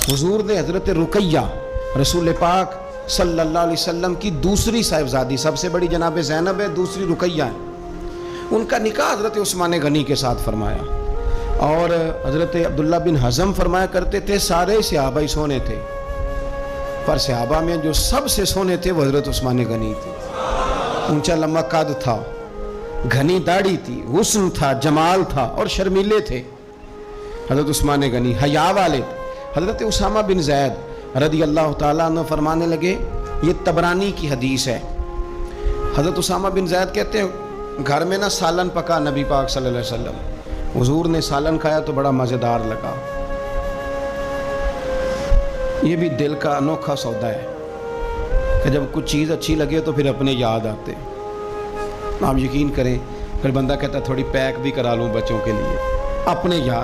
हुजूर ने हज़रत रुकैया रसूल पाक सल्लल्लाहु अलैहि वसल्लम की दूसरी साहिबजादी, सबसे बड़ी जनाब ज़ैनब है, दूसरी रुकैया है, उनका निकाह हज़रत उस्मान गनी के साथ फरमाया। और हज़रत अब्दुल्ला बिन हज़म फरमाया करते थे सारे सहाबा ही सोने थे, पर सहाबा में जो सबसे सोने थे वो हज़रत उस्मान गनी थे। ऊंचा लम्बा कद था, घनी दाढ़ी थी, हुस्न था, जमाल था और शर्मीले थे हज़रत उस्मान गनी, हया वाले थे। हज़रत उसामा बिन ज़ैद रदी अल्लाह ताला अन्हु फरमाने लगे, ये तबरानी की हदीस है, हज़रत उसामा बिन ज़ैद कहते हैं घर में ना सालन पका नबी पाक सल्लल्लाहु अलैहि वसल्लम, हुजूर ने सालन खाया तो बड़ा मज़ेदार लगा। ये भी दिल का अनोखा सौदा है कि जब कुछ चीज़ अच्छी लगे तो फिर अपने याद आते। आप यकीन करें, फिर बंदा कहता थोड़ी पैक भी करा लूँ बच्चों के लिए, अपने याद